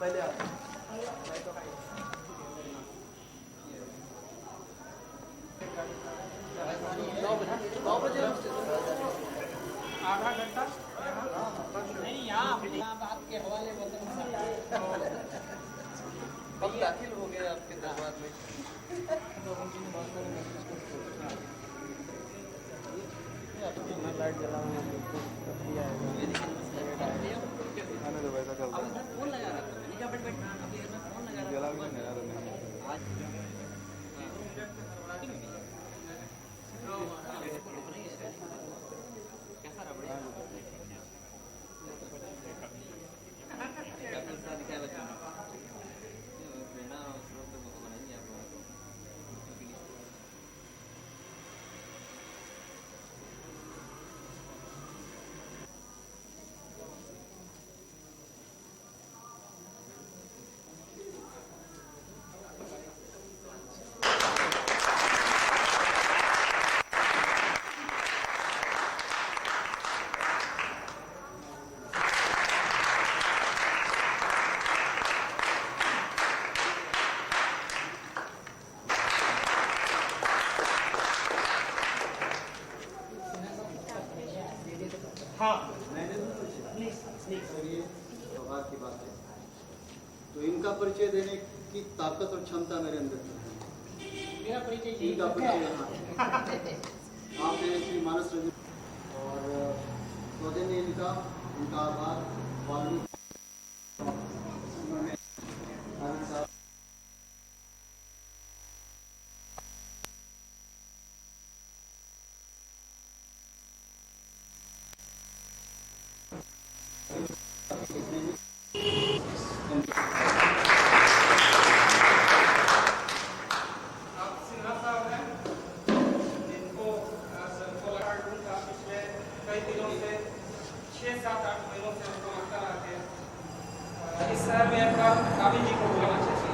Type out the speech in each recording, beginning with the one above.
पहले नौ बजे आधा घंटा नहीं यहाँ आपके हवाले कब दाखिल हो गए आपके दरबार में? लाइट जला फोन लगा रहा की बात है तो इनका परिचय देने की ताकत और क्षमता मेरे अंदर है। मेरा परिचय इनका परिचय यहाँ आप हैं श्री मानस रंजन और सौजन्य इनका आभार वाल्मीकि इस शहर में एक बार काबिल जी को बुलाना चाहिए।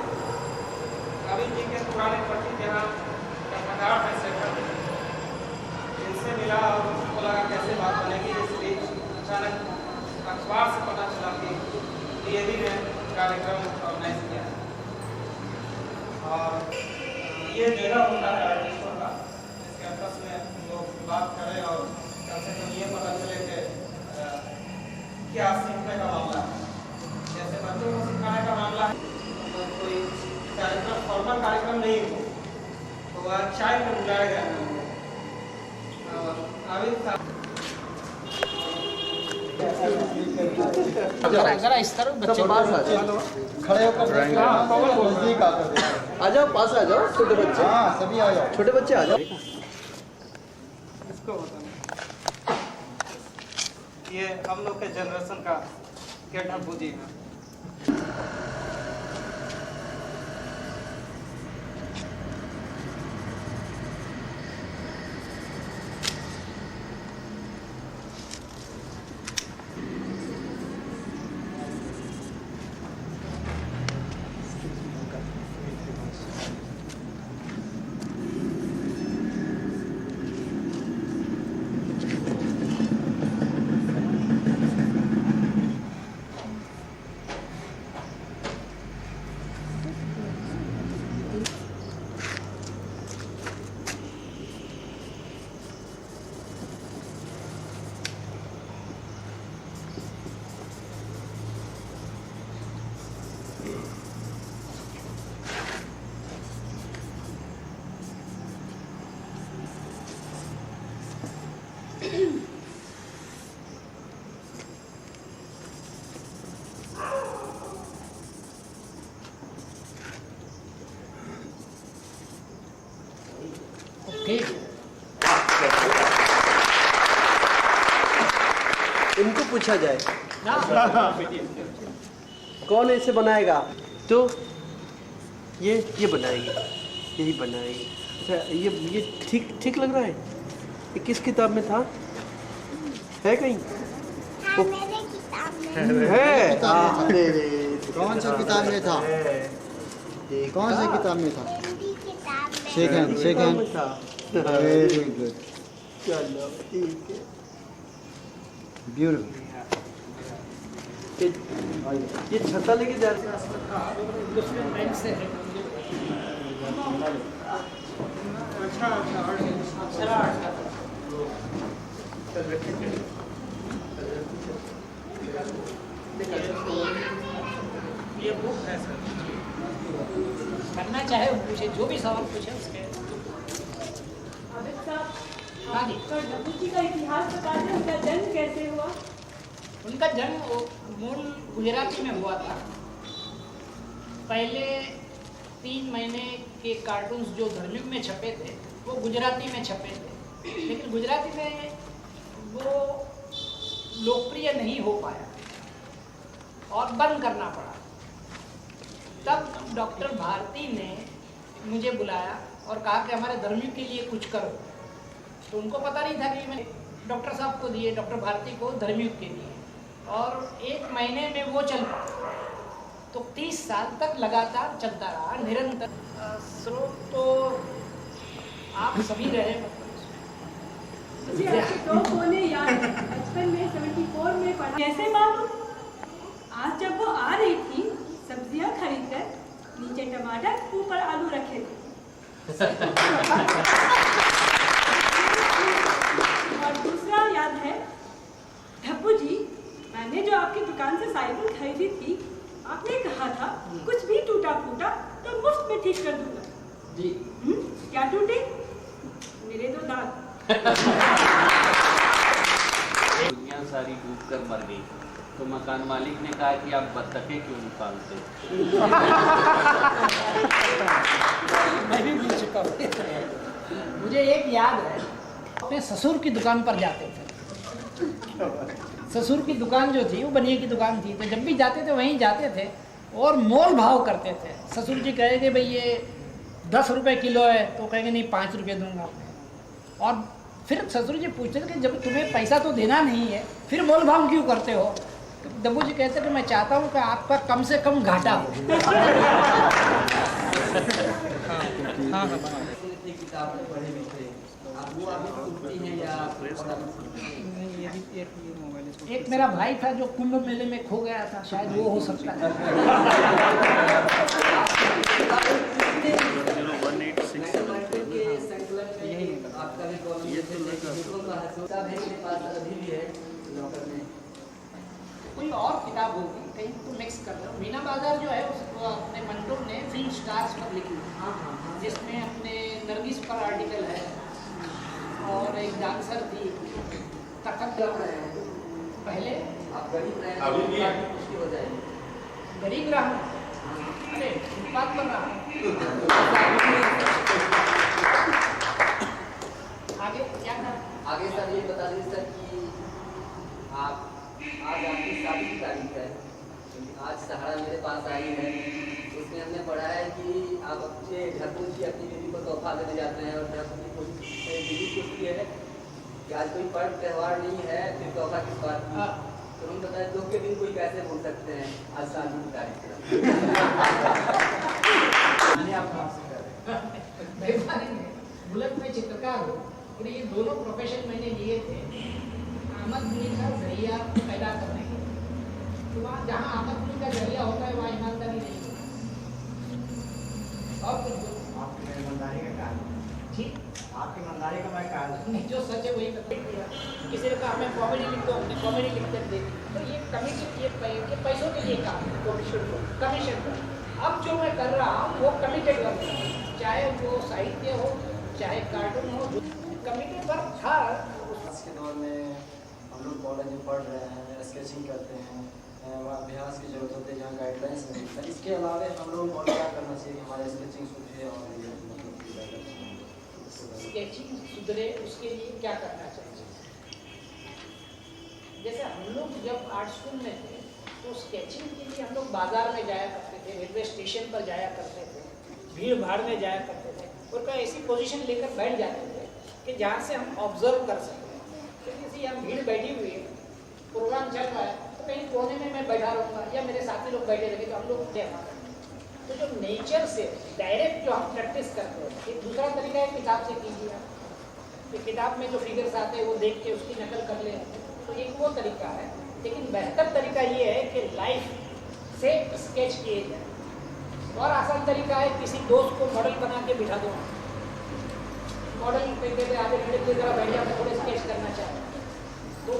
काबिल जी के पुराने पति जहाँ पदार्थ है सेक्टर इनसे मिला और उसको लगा कैसे बात बनेगी। इस बीच अचानक अखबार से पता चला कि डीएवी ने कार्यक्रम ऑर्गेनाइज किया है और ये जगह होता है आर्टिस्टों का जिसके आपस में लोग बात करें और कम से कम ये पता चले कि क्या सीखने का मामला है। जैसे बच्चों को सिखाने का मामला है तो कोई कार्यक्रम फॉर्मल कार्यक्रम नहीं हो तो वह चाय में बुलाया गया अगर इस तरह बच्चे खड़े होकर आ जाओ, पास आ जाओ, छोटे बच्चे। हाँ सभी आ जाओ, छोटे बच्चे आ जाओ। इसको बताना ये हम लोग के जनरेशन का गेटअप बुद्धि है। इनको पूछा जाए कौन ऐसे बनाएगा तो ये बनाएगी, यही बनाएगी। अच्छा ये ठीक लग रहा है। ये किस किताब में था? है कहीं? मेरे किताब में है। कौन सा किताब में था? कौन सा किताब में था? हिंदी किताब में सेकंड वेरी गुड, चलो ठीक है। ब्यूटीफुल। ये छत्ता लेके जा रहे हैं। दूसरे बैंक से है। अच्छा ये बुक है सर। करना चाहे वो पूछे, जो भी सवाल पूछे उसके। हाँ जी, डब्बू जी का इतिहास बता दें, उनका जन्म कैसे हुआ? उनका जन्म मूल गुजराती में हुआ था। पहले 3 महीने के कार्टून्स जो धर्मयुग में छपे थे वो गुजराती में छपे थे, लेकिन गुजराती में वो लोकप्रिय नहीं हो पाया और बंद करना पड़ा। तब डॉक्टर भारती ने मुझे बुलाया और कहा कि हमारे धर्मयुग के लिए कुछ करो। तो उनको पता नहीं था कि मैं डॉक्टर साहब को दिए, डॉक्टर भारती को धर्मयुग के लिए, और 1 महीने में वो चल पड़ा। तो 30 साल तक लगातार चलता रहा, निरंतर। स्रोत तो आप सभी रहे, मुझे आपके 2 कोने याद हैं। बचपन में 74 में पढ़ा। कैसे मालूम? आज जब वो आ रही थी सब्जियां खरीदकर, नीचे टमाटर ऊपर आलू रखे थे। और दूसरा याद है, डब्बू जी, मैंने जो आपकी दुकान से साइकिल खरीदी थी, आपने कहा था कुछ भी टूटा फूटा तो मुफ्त में ठीक कर दूंगा जी। क्या टूटे? मेरे 2 दांत। दुनिया सारी डूब कर मर गई, तो मकान मालिक ने कहा कि आप बत्तखें क्यों नहीं पालते? मैं भी भूल चुका हूँ। मुझे एक याद है, अपने ससुर की दुकान पर जाते थे। ससुर की दुकान जो थी वो बनिए की दुकान थी, तो जब भी जाते थे वहीं जाते थे और मोल भाव करते थे। ससुर जी कहेंगे भाई ये 10 रुपये किलो है, तो कहेंगे नहीं 5 रुपये दूंगा। और फिर ससुर जी पूछते थे कि जब तुम्हें पैसा तो देना नहीं है, फिर मोल भाव क्यों करते हो? तो डब्बू जी कहते कि मैं चाहता हूँ कि आपका कम से कम घाटा हो। एक मेरा भाई था जो कुंभ मेले में खो गया था, शायद वो हो सकता है। कोई और किताब होगी कहीं तो मिक्स कर रहा हूँ। मीना बाजार जो है उसको अपने मंटूर ने फिल्म स्टार्स पर लिखी, जिसमें अपने नरगिस पर आर्टिकल है और एक डांसर थी तखत। पहले आप गरीब रहे, मुश्किल हो जाएगी। गरीब रहा, अरे फुटपाथ पर रहा। आगे क्या था? आगे सर ये बता दीजिए सर कि आप आज आपकी शादी की तारीख है, क्योंकि आज सहारा मेरे पास आई है। उसमें हमने पढ़ा है कि आप अपने ढक्कू जी अपनी बीवी को तोहफा देने जाते हैं, और ढक्कू जी को बीवी पूछती है कि आज कोई पर्व त्यौहार नहीं है, फिर तोहफा किस बात की? तो हम बताए 2 के दिन कोई कैसे बोल सकते हैं, आज शादी की तारीख है। बुलेट में चित्रकार हो, और ये दोनों प्रोफेशन मैंने लिए थे आमदनी का जरिया पैदा करने के। तो वहाँ जहाँ आमदनी का जरिया होता है वहाँ ईमानदारी नहीं होती। और कुछ आपकी ईमानदारी का कारण ठीक, आपकी ईमानदारी का मैं कारण नहीं, जो सच है वही करते किया। किसी ने कहा मैं कॉमेडी लिख दो, अपने कॉमेडी लिख कर दे, तो ये कमीशन, ये पैसों के लिए काम है, कमीशन पर। अब जो मैं कर रहा हूँ वो कमिटेड कर रहा हूँ, चाहे वो साहित्य हो चाहे कार्टून हो, कमिटेड पर था। आज के दौर में हम लोग कॉलेज में पढ़ रहे हैं, स्केचिंग करते हैं, वहाँ अभ्यास की जरूरत होती है, जहाँ गाइडलाइंस मिलता है। इसके अलावा हम लोग को क्या करना चाहिए, हमारे स्केचिंग सूखे और स्केचिंग सुधरे, उसके लिए क्या करना चाहिए? जैसे हम लोग जब आर्ट स्कूल में थे तो स्केचिंग के लिए हम लोग बाजार में जाया करते थे, रेलवे स्टेशन पर जाया करते थे, भीड़ भाड़ में जाया करते थे, और कोई ऐसी पोजीशन लेकर बैठ जाते थे कि जहाँ से हम ऑब्जर्व कर सकते हैं। तो जैसे यहाँ भीड़ बैठी हुई है, प्रोग्राम चल रहा है, तो कहीं कोने में मैं बैठा रहूँगा या मेरे साथी लोग बैठे रहेंगे, तो हम लोग देखा। तो जो नेचर से डायरेक्ट जो हम प्रैक्टिस करते हैं, एक दूसरा तरीका है किताब से कीजिए आप। तो किताब में जो फिगर्स आते हैं वो देख के उसकी नकल कर ले, तो एक वो तरीका है। लेकिन बेहतर तरीका ये है कि लाइफ से स्केच किए जाए। और आसान तरीका है किसी दोस्त को मॉडल बना के बिठा दो, मॉडल पे कहते आधे घंटे की तरह बैठ जाओ, थोड़े स्केच करना चाहे तो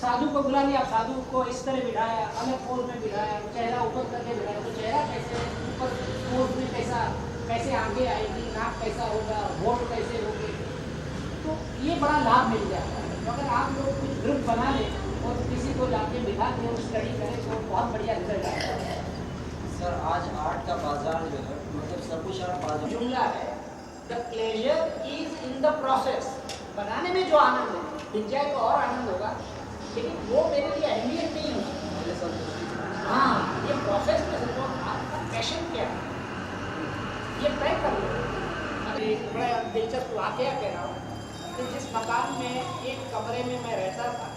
साधु को बुला लिया, साधु को इस तरह बिठाया, अलग पोज में बिठाया, चेहरा ऊपर करके बिठाया, तो चेहरा कैसे ऊपर पोज में कैसे आगे आएगी, नाक कैसा होगा, होठ कैसे होगी, तो ये बड़ा लाभ मिल जाता है। तो अगर आप लोग कुछ ग्रुप बना लें और किसी को जाके बिठा के और स्टडी करें तो बहुत बढ़िया रिजल्ट आता है। सर आज आर्ट का बाजार जो है मतलब सब कुछ आर्ट बाजार जुमला है, the pleasure is in the process. बनाने में जो आनंद है, बिक जाए तो और आनंद होगा, लेकिन वो मेरे लिए अहमियत नहीं होगी। हाँ, ये प्रोसेस में समझो आपका पैशन क्या है, ये तय कर लो। अरे एक बड़ा दिलचस्प वाकया कह रहा हूँ कि जिस मकान में एक कमरे में मैं रहता था,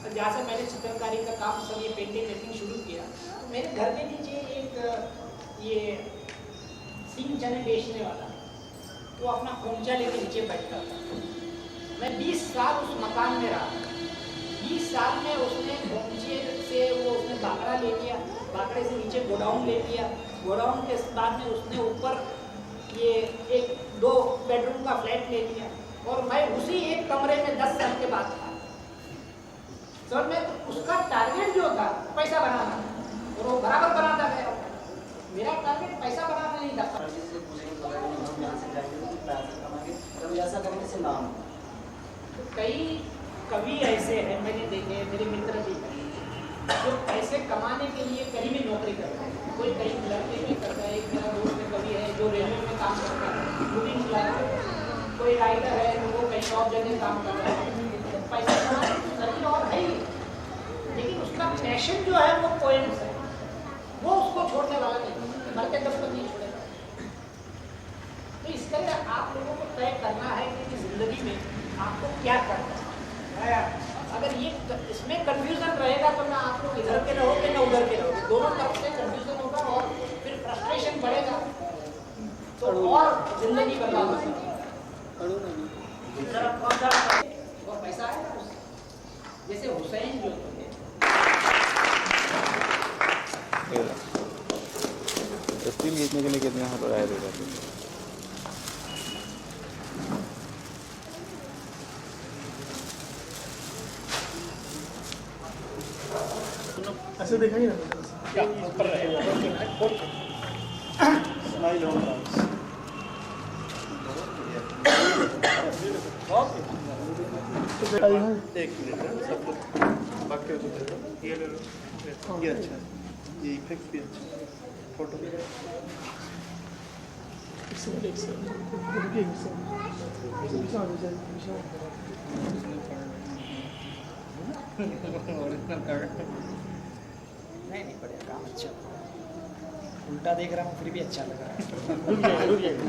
तो जहाँ से मैंने चित्रकारी का काम सब ये पेंटिंग वेंटिंग शुरू किया, तो मेरे घर के नीचे एक ये सिंह चने बेचने वाला, वो अपना खोमचा लेके नीचे बैठता था। मैं 20 साल उस मकान में रहा। 20 साल में उसने खोमचे से उसने बाकड़ा ले लिया, बाकड़े से नीचे गोडाउन ले लिया, गोडाउन के बाद में उसने ऊपर ये एक 2 बेडरूम का फ्लैट ले लिया, और मैं उसी एक कमरे में 10 साल के बाद था। सर मैं उसका टारगेट जो था पैसा बनाना, और वो बराबर बनाता गया। मेरा टारगेट पैसा बनाना नहीं था। ऐसा करने से नाम कई कवि ऐसे हैं मैंने देखे, मेरे मित्र भी हैं, जो पैसे कमाने के लिए कहीं भी नौकरी करते हैं। कोई कहीं लड़के में करता है, एक मेरा दोस्त कवि है जो रेलवे में काम करता है, शूटिंग चला रहा है, कोई राइटर है तो वो कहीं और जगह काम कर रहा है। पैसा कमाने की शरीर और है ही, लेकिन उसका पैशन जो है वो पोएम्स है, वो उसको छोड़ने वाला नहीं, मरते दम तक नहीं छोड़ेगा। तो इस तरह आप लोगों को तय करना है कि जिंदगी में आपको क्या करना है। अगर ये इसमें कंफ्यूजन रहेगा तो ना आप लोग इधर के रहोगे ना उधर के रहोगे, दोनों तरफ से कंफ्यूजन होगा और फिर फ्रस्ट्रेशन बढ़ेगा, तो और जिंदगी बर्बाद हो सकती है। और पैसा आएगा उससे, जैसे हुसैन जो थे स्टील खींचने के लिए कितने यहाँ पर आए देगा? ऐसे देखा ही ना, क्या ऊपर रहेगा, स्माइल होगा। एक मिनट सब लोग बाकी तो देखो, ये ले लो, ये अच्छा है, ये इफेक्ट भी अच्छा है, फोटो भी नहीं बढ़िया काम अच्छा, उल्टा देख रहा हूँ फिर भी अच्छा लग रहा है।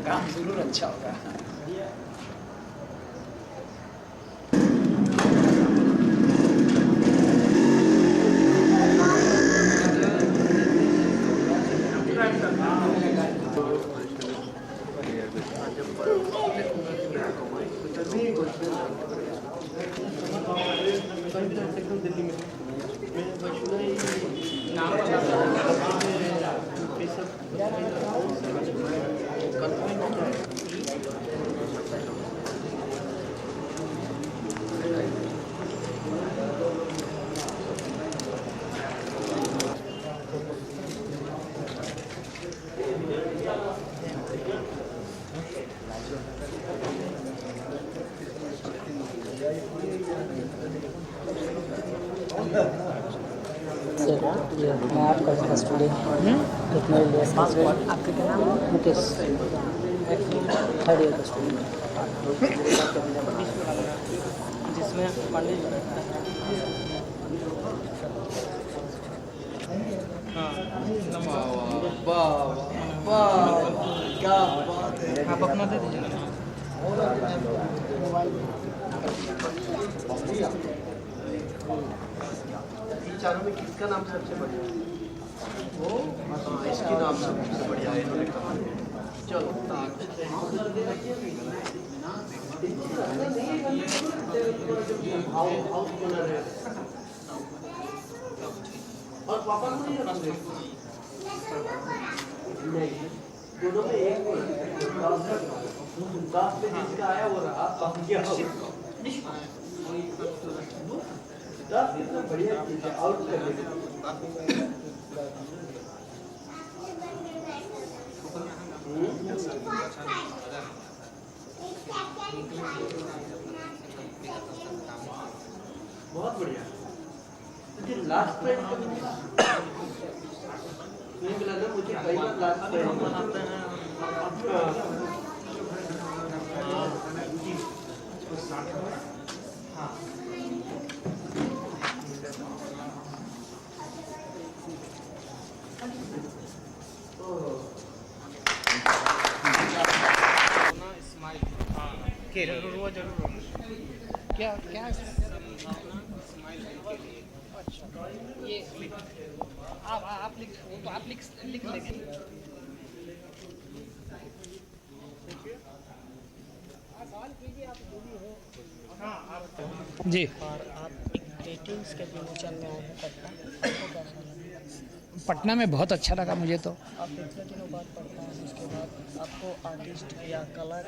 काम जरूर अच्छा होगा। दिल्ली में मैं आपका स्टूडेंट कितना आपका क्या नाम है? मुकेश, 3rd ईयर का स्टूडेंट, जिसमें पंडित क्या बात है, आप अपना दे दीजिए ना। चारों में किसका नाम सबसे बढ़िया है? वो इसकी नाम सबसे बढ़िया है, इन्होंने कहा। चलो हाउस बना रहे और पापा को नहीं रखोगे? नहीं, दोनों में एक को रखना। 10 में जिसका आया वो रहा, अब क्या होगा? 10 कितना बढ़िया चीज है, आउट कर देंगे। बहुत बढ़िया। मुझे लास्ट प्राइज कब मिला? नहीं मिला ना मुझे, कई बार लास्ट प्राइज बनाते हैं। हाँ। जरूर वो जरूर क्या क्या अच्छा ये आप लिख वो तो आप लिख लेंगे सवाल कीजिए आप जो भी हो। हाँ आप जी। और आप एक रेटिंग्स के विमोचन में आए हैं पटना, आपको कैसा लगा? पटना में बहुत अच्छा लगा मुझे तो। आप इतने दिनों बाद पढ़ता है, उसके बाद आपको आर्टिस्ट या कला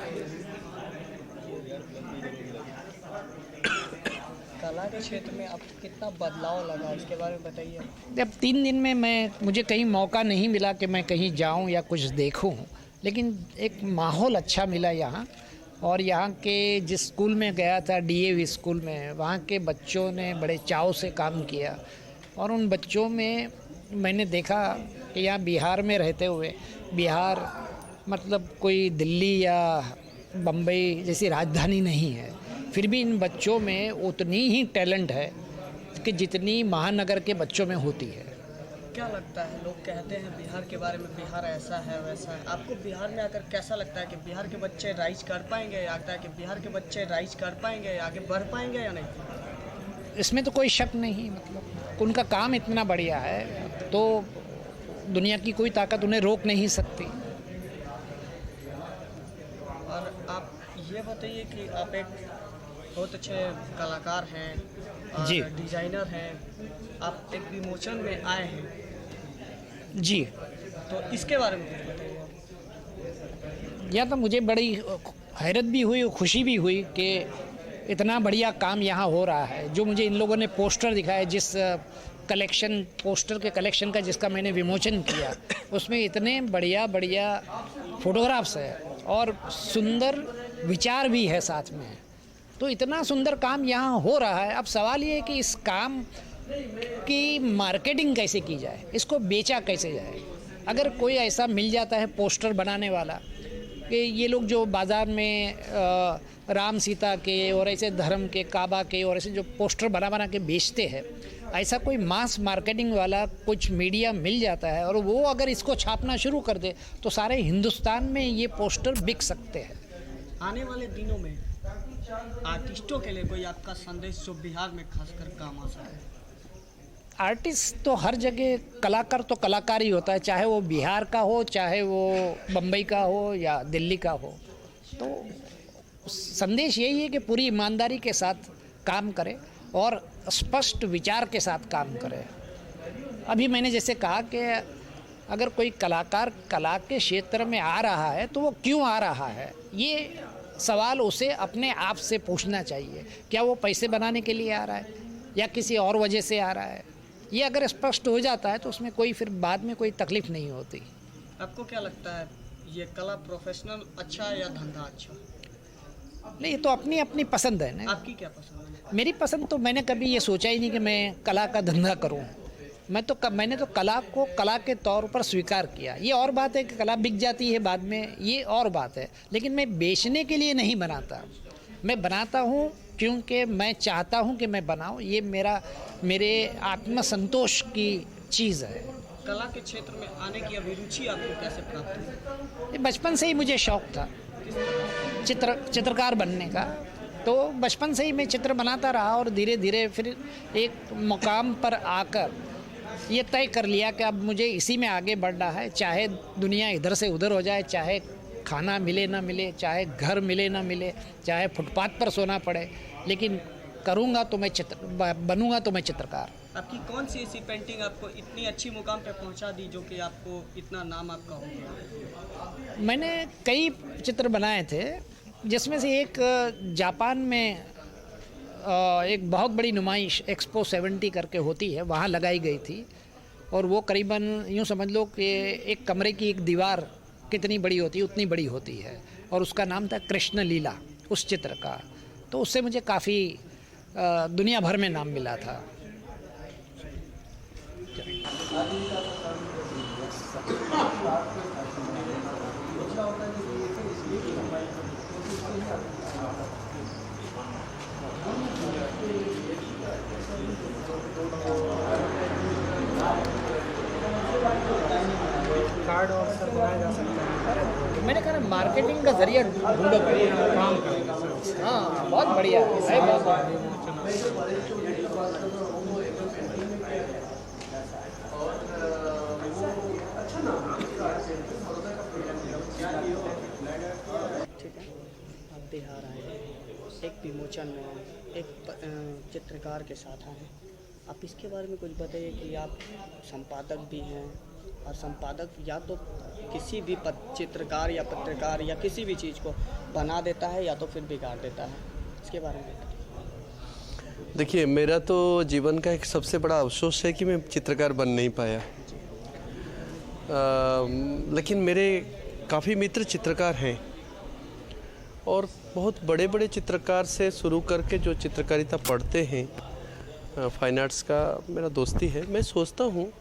के क्षेत्र में आपको कितना बदलाव लगा, इसके बारे में बताइए। जब 3 दिन में मुझे कहीं मौका नहीं मिला कि मैं कहीं जाऊं या कुछ देखूं, लेकिन एक माहौल अच्छा मिला यहाँ। और यहाँ के जिस स्कूल में गया था, DAV स्कूल में, वहाँ के बच्चों ने बड़े चाव से काम किया। और उन बच्चों में मैंने देखा कि यहाँ बिहार में रहते हुए, बिहार मतलब कोई दिल्ली या बम्बई जैसी राजधानी नहीं है, फिर भी इन बच्चों में उतनी ही टैलेंट है कि जितनी महानगर के बच्चों में होती है। क्या लगता है, लोग कहते हैं बिहार के बारे में, बिहार ऐसा है वैसा है, आपको बिहार में आकर कैसा लगता है कि बिहार के बच्चे राइज कर पाएंगे, या लगता है कि बिहार के बच्चे राइज कर पाएंगे, आगे बढ़ पाएंगे या नहीं? इसमें तो कोई शक नहीं, मतलब उनका काम इतना बढ़िया है तो दुनिया की कोई ताकत उन्हें रोक नहीं सकती। और आप ये बताइए कि आप एक बहुत अच्छे कलाकार हैं और जी, डिजाइनर हैं, आप एक विमोचन में आए हैं जी, तो इसके बारे में कुछ बताइए। या तो मुझे बड़ी हैरत भी हुई और खुशी भी हुई कि इतना बढ़िया काम यहाँ हो रहा है। जो मुझे इन लोगों ने पोस्टर दिखाया, जिस कलेक्शन पोस्टर के कलेक्शन का जिसका मैंने विमोचन किया, उसमें इतने बढ़िया बढ़िया फोटोग्राफ्स है और सुंदर विचार भी है साथ में। तो इतना सुंदर काम यहाँ हो रहा है। अब सवाल ये है कि इस काम की मार्केटिंग कैसे की जाए, इसको बेचा कैसे जाए। अगर कोई ऐसा मिल जाता है पोस्टर बनाने वाला कि ये लोग जो बाज़ार में राम सीता के और ऐसे धर्म के, काबा के और ऐसे जो पोस्टर बना के बेचते हैं, ऐसा कोई मास मार्केटिंग वाला कुछ मीडिया मिल जाता है और वो अगर इसको छापना शुरू कर दे तो सारे हिंदुस्तान में ये पोस्टर बिक सकते हैं। आने वाले दिनों में आर्टिस्टों के लिए कोई आपका संदेश जो बिहार में खासकर काम आ सकता है? आर्टिस्ट तो हर जगह, कलाकार तो कलाकार ही होता है, चाहे वो बिहार का हो, चाहे वो बम्बई का हो या दिल्ली का हो। तो संदेश यही है कि पूरी ईमानदारी के साथ काम करें और स्पष्ट विचार के साथ काम करें। अभी मैंने जैसे कहा कि अगर कोई कलाकार कला के क्षेत्र में आ रहा है तो वो क्यों आ रहा है, ये सवाल उसे अपने आप से पूछना चाहिए। क्या वो पैसे बनाने के लिए आ रहा है या किसी और वजह से आ रहा है? ये अगर स्पष्ट हो जाता है तो उसमें कोई फिर बाद में कोई तकलीफ नहीं होती। आपको क्या लगता है, ये कला प्रोफेशनल अच्छा है या धंधा अच्छा? नहीं, ये तो अपनी अपनी पसंद है ना। आपकी क्या पसंद है? मेरी पसंद तो, मैंने कभी ये सोचा ही नहीं कि मैं कला का धंधा करूं। मैंने तो कला को कला के तौर पर स्वीकार किया। ये और बात है कि कला बिक जाती है बाद में, ये और बात है, लेकिन मैं बेचने के लिए नहीं बनाता। मैं बनाता हूँ क्योंकि मैं चाहता हूँ कि मैं बनाऊँ। ये मेरे आत्मसंतोष की चीज़ है। कला के क्षेत्र में आने की अभिरुचि आपको कैसे प्राप्त हुई? बचपन से ही मुझे शौक़ था चित्रकार बनने का, तो बचपन से ही मैं चित्र बनाता रहा और धीरे धीरे फिर एक मुकाम पर आकर ये तय कर लिया कि अब मुझे इसी में आगे बढ़ना है। चाहे दुनिया इधर से उधर हो जाए, चाहे खाना मिले ना मिले, चाहे घर मिले ना मिले, चाहे फुटपाथ पर सोना पड़े, लेकिन करूँगा तो मैं बनूंगा तो मैं चित्रकार। आपकी कौन सी ऐसी पेंटिंग आपको इतनी अच्छी मुकाम पे पहुंचा दी जो कि आपको इतना नाम आपका हो गया? मैंने कई चित्र बनाए थे, जिसमें से एक जापान में एक बहुत बड़ी नुमाइश एक्सपो 70 करके होती है, वहाँ लगाई गई थी। और वो करीबन यूँ समझ लो कि एक कमरे की एक दीवार कितनी बड़ी होती है उतनी बड़ी होती है, और उसका नाम था कृष्ण लीला उस चित्र का। तो उससे मुझे काफ़ी दुनिया भर में नाम मिला था। कार्ड और सब बनाया जा सकता है। मैंने कहा मार्केटिंग का जरिया ढूंढो, काम करेगा। हाँ बहुत बढ़िया है, बहुत ठीक है, आप बिहार आए हैं, एक विमोचन में एक चित्रकार के साथ आए हैं। आप इसके बारे में कुछ बताइए कि आप संपादक भी हैं, और संपादक या तो किसी भी चित्रकार या पत्रकार या किसी भी चीज़ को बना देता है या तो फिर बिगाड़ देता है, इसके बारे में देखिए, मेरा तो जीवन का एक सबसे बड़ा अफसोस है कि मैं चित्रकार बन नहीं पाया। लेकिन मेरे काफ़ी मित्र चित्रकार हैं, और बहुत बड़े बड़े चित्रकार से शुरू करके जो चित्रकारिता पढ़ते हैं, फाइन आर्ट्स का मेरा दोस्ती है। मैं सोचता हूँ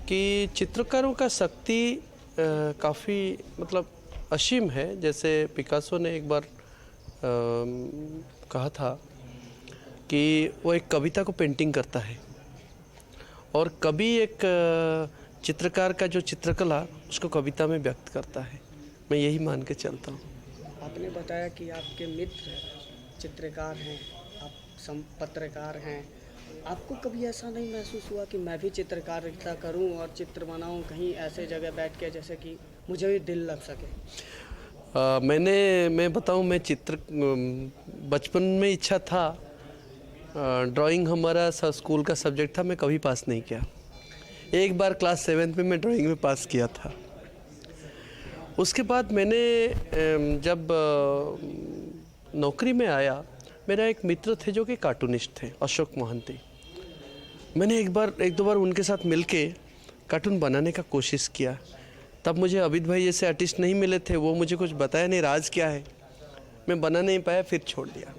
कि चित्रकारों का शक्ति काफ़ी मतलब असीम है। जैसे पिकासो ने एक बार कहा था कि वो एक कविता को पेंटिंग करता है, और कवि एक चित्रकार का जो चित्रकला उसको कविता में व्यक्त करता है। मैं यही मान के चलता हूँ। आपने बताया कि आपके मित्र चित्रकार हैं, आप पत्रकार हैं। आपको कभी ऐसा नहीं महसूस हुआ कि मैं भी चित्रकारिता करूं और चित्र बनाऊं कहीं ऐसे जगह बैठ के जैसे कि मुझे भी दिल लग सके? मैं बताऊं, मैं बचपन में इच्छा था, ड्राइंग हमारा स्कूल का सब्जेक्ट था, मैं कभी पास नहीं किया। एक बार क्लास 7 में मैं ड्राइंग में पास किया था। उसके बाद मैंने जब नौकरी में आया, मेरा एक मित्र थे जो कि कार्टूनिस्ट थे, अशोक मोहंती। मैंने एक दो बार उनके साथ मिलके कार्टून बनाने का कोशिश किया। तब मुझे अभित भाई जैसे आर्टिस्ट नहीं मिले थे, वो मुझे कुछ बताया नहीं राज क्या है, मैं बना नहीं पाया, फिर छोड़ दिया।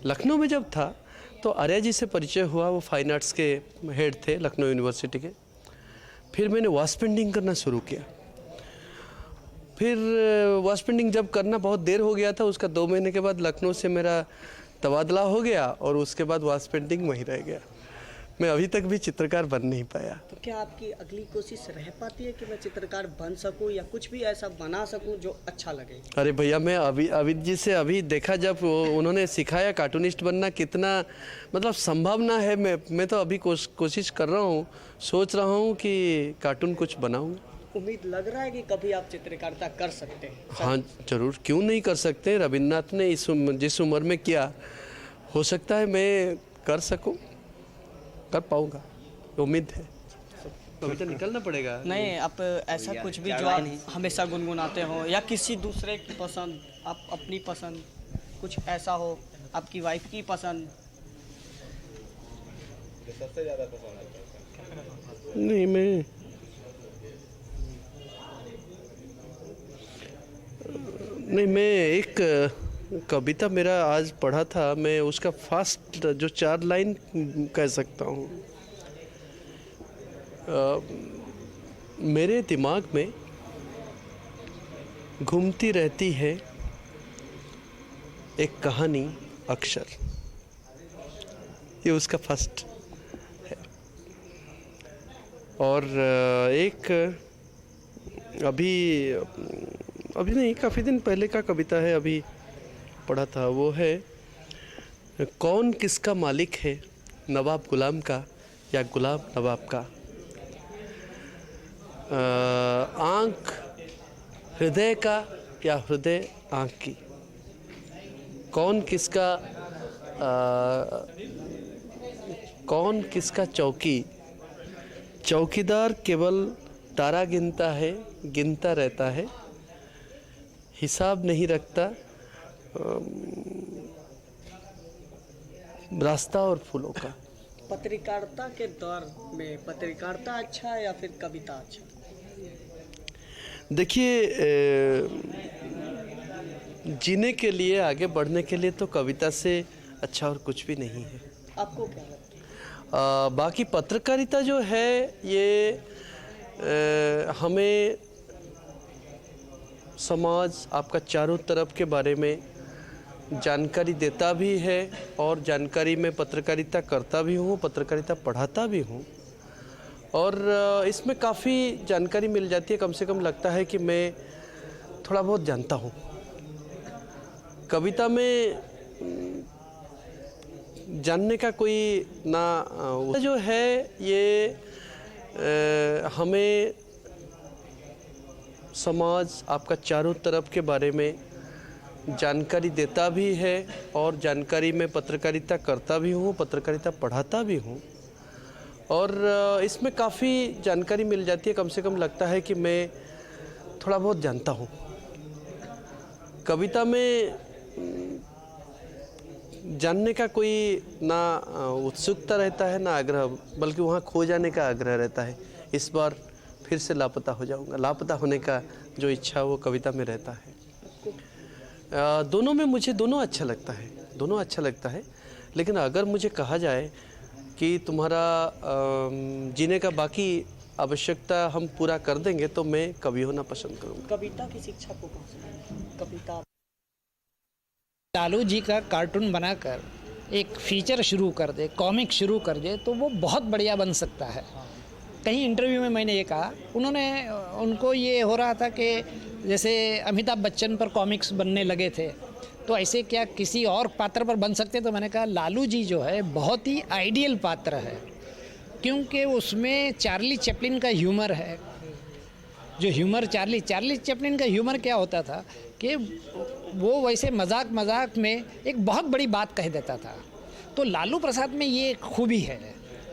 लखनऊ में जब था तो आर्या जी से परिचय हुआ, वो फाइन आर्ट्स के हेड थे लखनऊ यूनिवर्सिटी के। फिर मैंने वॉश पेंटिंग करना शुरू किया। फिर वॉश पेंटिंग जब करना बहुत देर हो गया था, उसका 2 महीने के बाद लखनऊ से मेरा तबादला हो गया, और उसके बाद वॉश पेंटिंग वहीं रह गया। मैं अभी तक भी चित्रकार बन नहीं पाया। तो क्या आपकी अगली कोशिश रह पाती है कि मैं चित्रकार बन सकूं या कुछ भी ऐसा बना सकूं जो अच्छा लगे? अरे भैया, मैं अभित जी से अभी देखा, जब उन्होंने सिखाया कार्टूनिस्ट बनना कितना मतलब संभावना है। मैं तो अभी कोशिश कर रहा हूँ, सोच रहा हूँ कि कार्टून कुछ बनाऊँगा। उम्मीद लग रहा है कि कभी आप चित्रकारिता कर सकते हैं? हाँ जरूर, क्यों नहीं कर सकते। रविन्द्रनाथ ने जिस उम्र में किया, हो सकता है मैं कर सकूं, कर पाऊंगा, उम्मीद है। अभी तो निकलना पड़ेगा। नहीं, आप ऐसा कुछ भी जो आप हमेशा गुनगुनाते हो या किसी दूसरे की पसंद, आप अपनी पसंद, कुछ ऐसा हो आपकी वाइफ की पसंद? सबसे ज़्यादा पसंद आता है? नहीं, मैं एक कविता मेरा आज पढ़ा था, मैं उसका फास्ट जो 4 लाइन कह सकता हूँ। मेरे दिमाग में घूमती रहती है एक कहानी अक्षर, ये उसका फर्स्ट है। और एक अभी नहीं, काफ़ी दिन पहले का कविता है, अभी पढ़ा था, वो है कौन किसका मालिक है, नवाब गुलाम का या गुलाम नवाब का। आँख हृदय का या हृदय आँख की। कौन किसका कौन किसका चौकीदार केवल तारा गिनता रहता है, हिसाब नहीं रखता रास्ता और फूलों का। पत्रकारिता के दौर में पत्रकारिता अच्छा है या फिर कविता अच्छा? देखिए, जीने के लिए, आगे बढ़ने के लिए तो कविता से अच्छा और कुछ भी नहीं है। आपको क्या लगता है? बाकी पत्रकारिता जो है ये हमें समाज आपका चारों तरफ के बारे में जानकारी देता भी है और जानकारी में पत्रकारिता करता भी हूँ, पत्रकारिता पढ़ाता भी हूँ और इसमें काफ़ी जानकारी मिल जाती है। कम से कम लगता है कि मैं थोड़ा बहुत जानता हूँ। कविता में जानने का कोई ना जो है ये हमें समाज आपका चारों तरफ के बारे में जानकारी देता भी है और जानकारी में पत्रकारिता करता भी हूँ, पत्रकारिता पढ़ाता भी हूँ और इसमें काफ़ी जानकारी मिल जाती है। कम से कम लगता है कि मैं थोड़ा बहुत जानता हूँ। कविता में जानने का कोई ना उत्सुकता रहता है ना आग्रह, बल्कि वहाँ खो जाने का आग्रह रहता है। इस बार फिर से लापता हो जाऊँगा, लापता होने का जो इच्छा वो कविता में रहता है। दोनों में मुझे दोनों अच्छा लगता है, लेकिन अगर मुझे कहा जाए कि तुम्हारा जीने का बाकी आवश्यकता हम पूरा कर देंगे तो मैं कवि होना पसंद करूँगा। कविता की शिक्षा को कविता लालू जी का कार्टून बनाकर एक फीचर शुरू कर दे, कॉमिक शुरू कर दे तो वो बहुत बढ़िया बन सकता है। कहीं इंटरव्यू में मैंने ये कहा, उनको ये हो रहा था कि जैसे अमिताभ बच्चन पर कॉमिक्स बनने लगे थे तो ऐसे क्या किसी और पात्र पर बन सकते। तो मैंने कहा लालू जी जो है बहुत ही आइडियल पात्र है, क्योंकि उसमें चार्ली चैपलिन का ह्यूमर है। जो ह्यूमर चार्ली चैपलिन का ह्यूमर क्या होता था कि वो वैसे मजाक में एक बहुत बड़ी बात कह देता था। तो लालू प्रसाद में ये खूबी है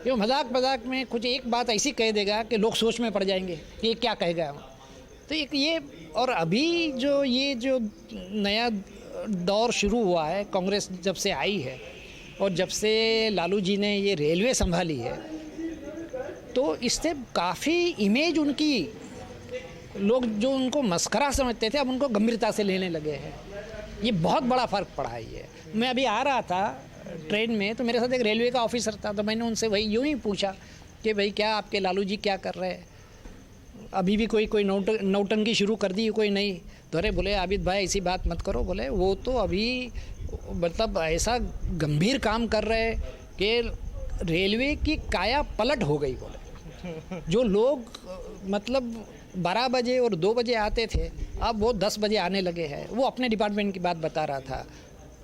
कि वो मजाक में कुछ एक बात ऐसी कह देगा कि लोग सोच में पड़ जाएंगे कि ये क्या कहेगा। तो एक ये, और अभी जो ये जो नया दौर शुरू हुआ है कांग्रेस जब से आई है और जब से लालू जी ने ये रेलवे संभाली है, तो इससे काफ़ी इमेज उनकी, लोग जो उनको मस्खरा समझते थे अब उनको गंभीरता से लेने लगे हैं। ये बहुत बड़ा फ़र्क पड़ा है ये। मैं अभी आ रहा था ट्रेन में तो मेरे साथ एक रेलवे का ऑफिसर था, तो मैंने उनसे वही यूँ ही पूछा कि भाई क्या आपके लालू जी क्या कर रहे हैं, अभी भी कोई नौटंकी शुरू कर दी कोई नहीं? तो अरे बोले आबिद भाई ऐसी बात मत करो, बोले वो तो अभी मतलब ऐसा गंभीर काम कर रहे हैं कि रेलवे की काया पलट हो गई। बोले जो लोग मतलब 12 बजे और 2 बजे आते थे अब वो 10 बजे आने लगे हैं। वो अपने डिपार्टमेंट की बात बता रहा था।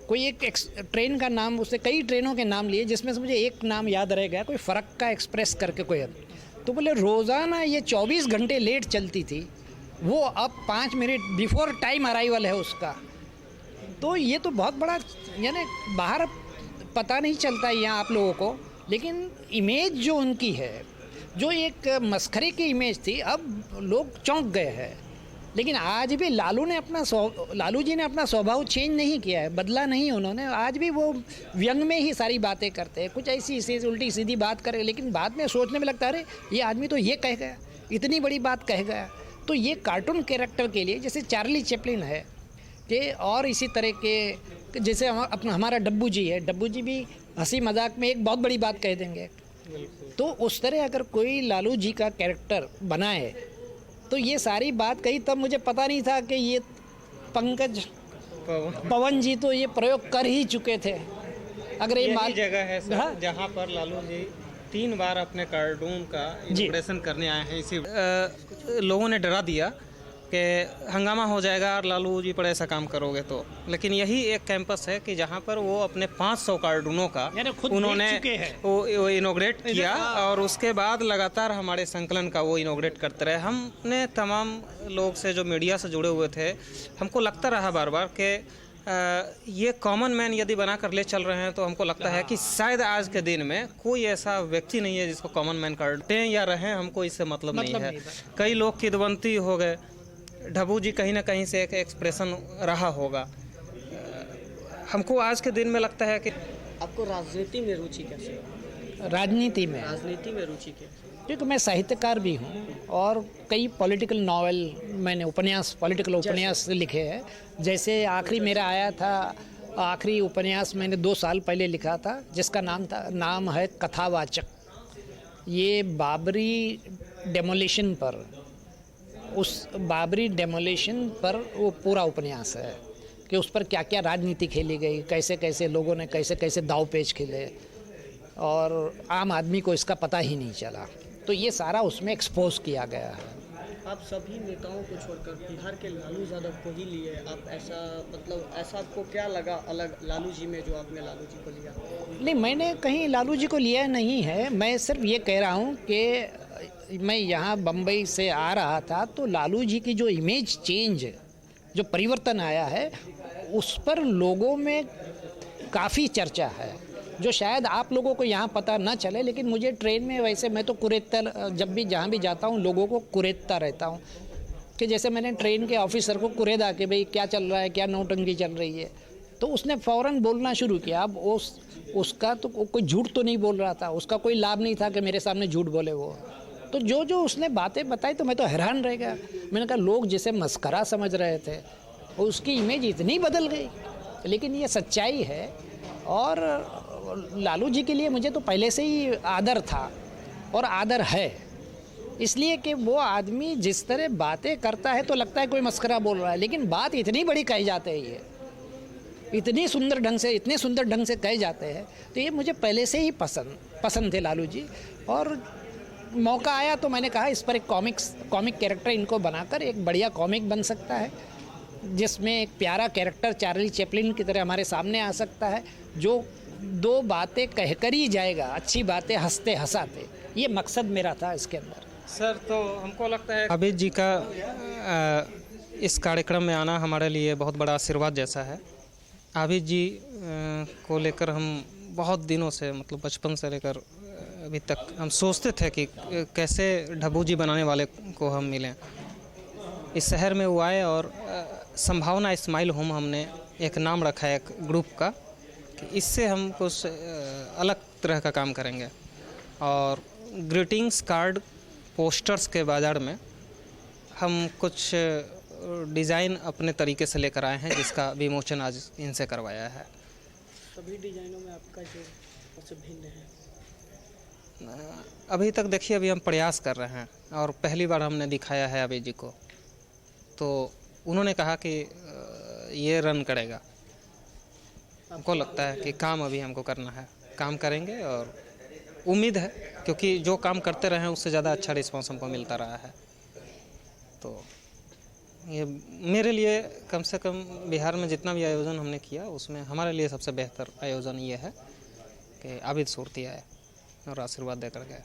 कोई एक ट्रेन का नाम, उससे कई ट्रेनों के नाम लिए जिसमें से मुझे एक नाम याद रह गया, कोई फरक्का एक्सप्रेस करके कोई। तो बोले रोज़ाना ये 24 घंटे लेट चलती थी, वो अब 5 मिनट बिफोर टाइम अराइवल है उसका। तो ये तो बहुत बड़ा, यानी बाहर पता नहीं चलता यहाँ आप लोगों को, लेकिन इमेज जो उनकी है, जो एक मस्खरे की इमेज थी, अब लोग चौंक गए हैं। लेकिन आज भी लालू जी ने अपना स्वभाव चेंज नहीं किया है, बदला नहीं उन्होंने। आज भी वो व्यंग में ही सारी बातें करते हैं, कुछ ऐसी उल्टी सीधी बात करे, लेकिन बाद में सोचने में लगता है अरे ये आदमी तो ये कह गया, इतनी बड़ी बात कह गया। तो ये कार्टून कैरेक्टर के लिए जैसे चार्ली चैपलिन है कि, और इसी तरह के जैसे हमारा डब्बू जी है, डब्बू जी भी हंसी मजाक में एक बहुत बड़ी बात कह देंगे। तो उस तरह अगर कोई लालू जी का कैरेक्टर बनाए तो ये सारी बात कही, तब मुझे पता नहीं था कि ये पंकज पवन जी तो ये प्रयोग कर ही चुके थे। अगर ये जगह है सर जहाँ पर लालू जी 3 बार अपने कार्टून का इनॉग्रेशन करने आए हैं। इसी लोगों ने डरा दिया कि हंगामा हो जाएगा और लालू जी पर ऐसा काम करोगे तो, लेकिन यही एक कैंपस है कि जहाँ पर वो अपने 500 कार्टूनों का उन्होंने वो इनॉग्रेट किया और उसके बाद लगातार हमारे संकलन का वो इनॉग्रेट करते रहे। हमने तमाम लोग से जो मीडिया से जुड़े हुए थे, हमको लगता रहा बार बार कि ये कॉमन मैन यदि बना कर ले चल रहे हैं तो हमको लगता है कि शायद आज के दिन में कोई ऐसा व्यक्ति नहीं है जिसको कॉमन मैन करते हैं या रहें, हमको इससे मतलब नहीं है। कई लोग किदवंती हो गए, ढबू जी कहीं ना कहीं से एक एक्सप्रेशन रहा होगा। हमको आज के दिन में लगता है कि आपको राजनीति में रुचि कैसे है? राजनीति में रुचि कैसे? क्योंकि मैं साहित्यकार भी हूँ और कई पॉलिटिकल नॉवेल मैंने पॉलिटिकल उपन्यास लिखे हैं। जैसे आखिरी मेरा आया था, आखिरी उपन्यास मैंने 2 साल पहले लिखा था जिसका नाम है कथावाचक। ये बाबरी डेमोलिशन पर, उस बाबरी डेमोलिशन पर वो पूरा उपन्यास है कि उस पर क्या क्या राजनीति खेली गई, कैसे कैसे लोगों ने कैसे कैसे दाव पेच खेले और आम आदमी को इसका पता ही नहीं चला। तो ये सारा उसमें एक्सपोज किया गया है। आप सभी नेताओं को छोड़कर बिहार के लालू यादव को ही लिए, आप ऐसा आपको क्या लगा अलग लालू जी में जो आपने लालू जी को लिया? नहीं, मैंने कहीं लालू जी को लिया नहीं है। मैं सिर्फ ये कह रहा हूँ कि मैं यहाँ बम्बई से आ रहा था तो लालू जी की जो इमेज चेंज, जो परिवर्तन आया है, उस पर लोगों में काफ़ी चर्चा है जो शायद आप लोगों को यहाँ पता ना चले। लेकिन मुझे ट्रेन में वैसे मैं तो कुरेदता, जब भी जहाँ भी जाता हूँ लोगों को कुरेदता रहता हूँ कि जैसे मैंने ट्रेन के ऑफिसर को कुरेदा कि भाई क्या चल रहा है, क्या नौटंकी चल रही है, तो उसने फ़ौरन बोलना शुरू किया। अब उसका तो कोई झूठ तो नहीं बोल रहा था, उसका कोई लाभ नहीं था कि मेरे सामने झूठ बोले वो। तो जो उसने बातें बताई तो मैं तो हैरान रह गया। मैंने कहा लोग जिसे मस्करा समझ रहे थे उसकी इमेज इतनी बदल गई। लेकिन ये सच्चाई है। और लालू जी के लिए मुझे तो पहले से ही आदर था और आदर है, इसलिए कि वो आदमी जिस तरह बातें करता है तो लगता है कोई मस्करा बोल रहा है, लेकिन बात इतनी बड़ी कही जाते है, ये इतने सुंदर ढंग से कहे जाते हैं। तो ये मुझे पहले से ही पसंद थे लालू जी। और मौका आया तो मैंने कहा इस पर एक कॉमिक कैरेक्टर इनको बनाकर एक बढ़िया कॉमिक बन सकता है जिसमें एक प्यारा कैरेक्टर चार्ली चैपलिन की तरह हमारे सामने आ सकता है जो 2 बातें कहकर ही जाएगा, अच्छी बातें हंसते हंसाते। ये मकसद मेरा था इसके अंदर। सर, तो हमको लगता है आबिद जी का इस कार्यक्रम में आना हमारे लिए बहुत बड़ा आशीर्वाद जैसा है। आबिद जी को लेकर हम बहुत दिनों से, मतलब बचपन से लेकर अभी तक हम सोचते थे कि कैसे ढबू जी बनाने वाले को हम मिलें। इस शहर में वो आए और संभावना स्माइल होम हमने एक नाम रखा है एक ग्रुप का कि इससे हम कुछ अलग तरह का काम करेंगे। और ग्रीटिंग्स कार्ड पोस्टर्स के बाज़ार में हम कुछ डिज़ाइन अपने तरीके से लेकर आए हैं जिसका विमोचन आज इनसे करवाया है। सभी डिज़ाइनों में आपका जो सबसे भिन्न है? अभी तक देखिए, अभी हम प्रयास कर रहे हैं और पहली बार हमने दिखाया है अभी जी को, तो उन्होंने कहा कि ये रन करेगा। हमको लगता है कि काम अभी हमको करना है, काम करेंगे और उम्मीद है क्योंकि जो काम करते रहे हैं उससे ज़्यादा अच्छा रिस्पॉन्स हमको मिलता रहा है। तो ये मेरे लिए कम से कम बिहार में जितना भी आयोजन हमने किया उसमें हमारे लिए सबसे बेहतर आयोजन ये है कि आबिद सुरती आए और आशीर्वाद देकर गए।